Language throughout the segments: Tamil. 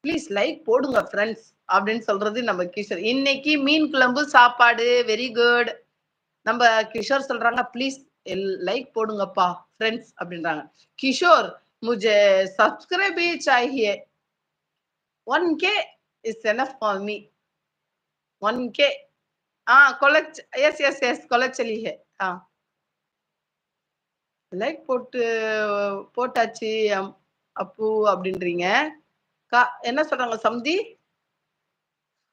ப்ளீஸ் லைக் போடுங்க ஃப்ரெண்ட்ஸ் அப்படின்னு சொல்றது நம்ம கிஷோர். இன்னைக்கு மீன் குழம்பு சாப்பாடு வெரி குட். நம்ம கிஷோர் சொல்றாங்க ப்ளீஸ் லைக் போடுங்கப்பா ஃப்ரெண்ட்ஸ் அப்படின்றாங்க. கிஷோர் मुझे सब्सक्राइब भी चाहिए 1K is enough for me 1K கொலச் எஸ் எஸ் எஸ் கொலச்சலி ஹே லைக் போட்டாச்சு அப்பு அப்படின்றீங்க. என்ன சொல்றாங்க சம்தி?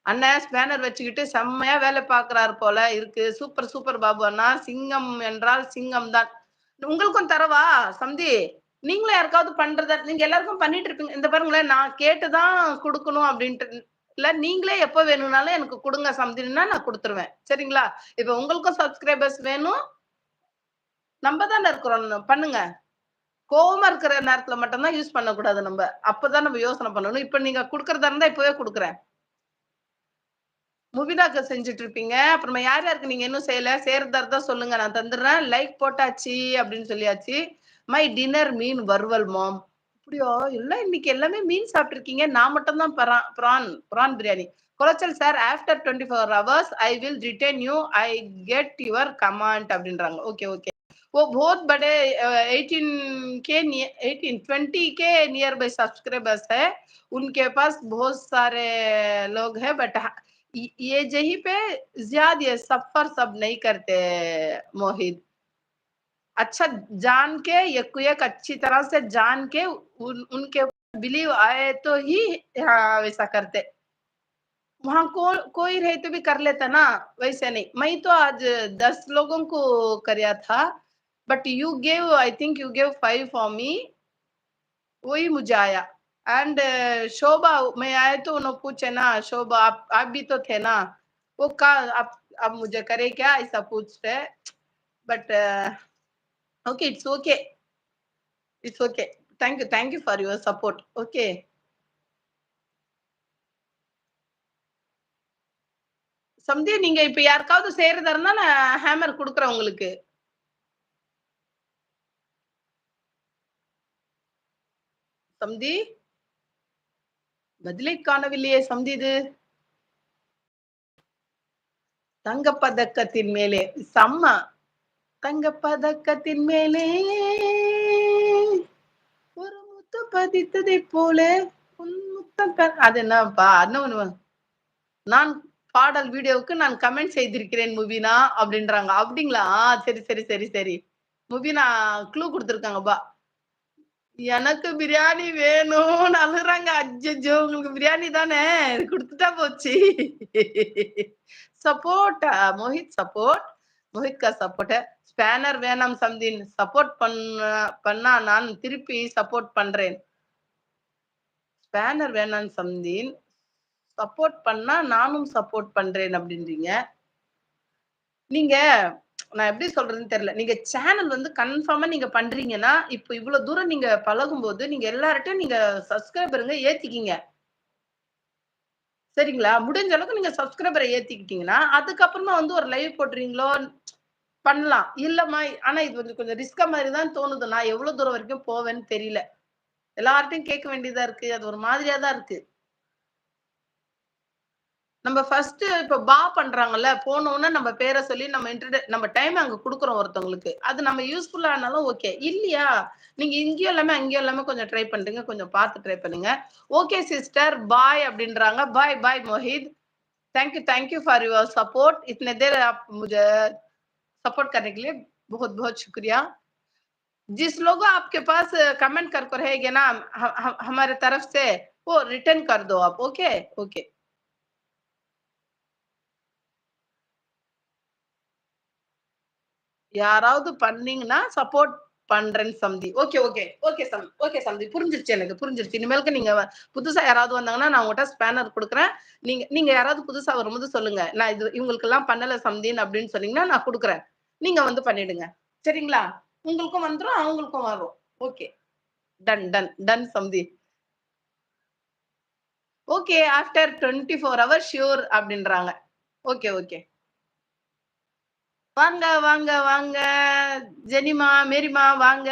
அண்ணன் ஸ்பேனர் வச்சுக்கிட்டு செம்மையா வேலை பார்க்கிறாரு போல இருக்கு. சூப்பர் சூப்பர் பாபு அண்ணா. சிங்கம் என்றால் சிங்கம் தான். உங்களுக்கும் தரவா சம்தி? நீங்களும் யாருக்காவது பண்றத நீங்க எல்லாருக்கும் பண்ணிட்டு இருப்பீங்க. இந்த பாருங்களேன், நான் கேட்டுதான் குடுக்கணும் அப்படின்ட்டு இல்ல. நீங்களே எப்ப வேணும்னாலும் எனக்கு குடுங்க சம்தின்னா நான் குடுத்துருவேன். சரிங்களா? இப்ப உங்களுக்கும் சப்ஸ்கிரைபர்ஸ் வேணும். நம்ம தானே இருக்கிறோம். பண்ணுங்க. கோவமா இருக்கிற நேரத்துல மட்டும் தான் யூஸ் பண்ணக்கூடாது நம்ம. அப்பதான் நம்ம யோசனை பண்ணணும். இப்ப நீங்க குடுக்கறதா இருந்தா இப்பவே குடுக்குறேன். முபினாக்கு செஞ்சுட்டு இருப்பீங்க. அப்புறமா யார் யாருக்கு நீங்க இன்னும் செய்யல? செய்றதா இருந்தா சொல்லுங்க. நான் தந்துடுறேன். லைக் போட்டாச்சு அப்படின்னு சொல்லியாச்சு. மை டின்னர் மீன் வறுவல் மாம். அப்படியா? எல்லாம் இன்னைக்கு எல்லாமே மீன் சாப்பிட்டுருக்கீங்க. நான் மட்டும் தான் prawn biryani. Colachel sir after 24 hours I will return you. I get your command அப்படின்றாங்க. Okay okay. वो बहुत बड़े 20 के नियर बाय सब्सक्राइबर्स है. उनके पास बहुत सारे लोग हैं बट ये जहीं पे ज्यादा ये सफर सब नहीं करते मोहित. अच्छा जान के एक अच्छी तरह से जान के उनके बिलीव आए तो ही वैसा करते. वहां कोई रहे तो भी कर लेता ना. वैसे नहीं. मैं तो आज 10 लोगों को कराया था but you gave I think you gave 5 for me. वही मुझे आया. एंड शोभा मैं आए तो उन्होंने पूछे ना शोभा आप भी तो थे ना. वो का आप मुझे करे क्या ऐसा पूछ रहे. But okay it's okay. It's okay. Thank you for your support. Okay சம்தி நீங்க இப்ப யாருக்காவது செய்யறதா இருந்தா நான் ஹேமர் குடுக்குறேன் உங்களுக்கு. சம்தி பதிலை காணவில்லையே சம்தி. இது தங்கப்பதக்கத்தின் மேலே செம்ம. தங்கப்பதக்கத்தின் மேலே ஒரு முத்து பதித்ததை போல அது என்னப்பா இன்னொன்னு. நான் பாடல் வீடியோவுக்கு நான் கமெண்ட் செய்திருக்கிறேன் முபினா அப்படின்றாங்க. அப்படிங்களா? சரி சரி சரி சரி. முபினா க்ளூ கொடுத்துருக்காங்கப்பா. எனக்கு பிரியாணி வேணும்னு அழுகுறாங்க. அச்சச்சோ உங்களுக்கு பிரியாணி தானே குடுத்துட்டா போச்சு. Support Mohit support. மோஹித் கா சப்போர்ட். ஸ்பேனர் வேணாம் சம்தின் சப்போர்ட் பண்ணா நான் திருப்பி சப்போர்ட் பண்றேன். ஸ்பேனர் வேணாம் சம்தின் சப்போர்ட் பண்ணா நானும் சப்போர்ட் பண்றேன் அப்படின்றீங்க. நீங்க நான் எப்படி சொல்றதுன்னு தெரியல. நீங்க சேனல் வந்து கன்ஃபார்மா நீங்க பண்றீங்கன்னா, இப்ப இவ்வளவு தூரம் நீங்க பழகும்போது, நீங்க எல்லார்ட்டயும் நீங்க சப்ஸ்கிரைபருங்க ஏத்திக்கிங்க. சரிங்களா? முடிஞ்ச அளவுக்கு நீங்க சப்ஸ்கிரைபர ஏத்திக்கிட்டீங்கன்னா, அதுக்கப்புறமா வந்து ஒரு லைவ் போடுறீங்களோ பண்ணலாம். இல்லம்மா ஆனா இது வந்து கொஞ்சம் ரிஸ்கா மாரி தான் தோணுது. நான் எவ்வளவு தூரம் வரைக்கும் போவேன்னு தெரியல. எல்லார்ட்டயும் கேட்க வேண்டியதா இருக்கு. அது ஒரு மாதிரியா தான் இருக்கு. நம்ம ஃபர்ஸ்ட் இப்ப பண்றாங்கல்ல, போனோனே நம்ம பேர சொல்லி நம்ம நம்ம டைம் அங்க குடுக்குறோம் ஒருத்தவங்களுக்கு. அது நம்ம யூஸ்ஃபுல்லா ஆனாலும் ஓகே. இல்லையா, நீங்க இங்கேயும் இல்லாம, அங்கேயும் இல்லாம கொஞ்சம் ட்ரை பண்றீங்க. கொஞ்சம் பார்த்து ட்ரை பண்ணுங்க. ஓகே சிஸ்டர் பாய் அப்படின்றாங்க. Bye bye Mohit. Thank you for your support. इतने देर आप मुझे सपोर्ट करने के लिए बहुत-बहुत शुक्रिया. जिस लोगों आपके पास कमेंट कर रहेंगे ना हमारे तरफ से, वो रिटर्न कर दो आप. ओके? ओके. யாராவது பண்ணீங்கன்னா சப்போர்ட் பண்றேன்னு சம்தி. ஓகே ஓகே ஓகே ஓகே சம்தி புரிஞ்சிருச்சு எனக்கு புரிஞ்சிருச்சு. இனிமேலுக்கு நீங்க புதுசா யாராவது வந்தாங்கன்னா நான் உங்கள்ட்ட ஸ்பேனர் குடுக்குறேன். நீங்க நீங்க யாராவது புதுசா வரும்போது சொல்லுங்க. நான் இது இவங்களுக்கெல்லாம் பண்ணல சம்தின்னு அப்படின்னு சொன்னீங்கன்னா நான் குடுக்குறேன். நீங்க வந்து பண்ணிடுங்க. சரிங்களா? உங்களுக்கும் வந்துரும், அவங்களுக்கும் வரும். ஓகே. டன் டன் டன் சம்தி. ஓகே ஆஃப்டர் 24 ஹவர்ஸ் ஷூர் அப்படின்றாங்க. Okay okay. வாங்க வாங்க வாங்க ஜெனிமா, மேரிமா வாங்க.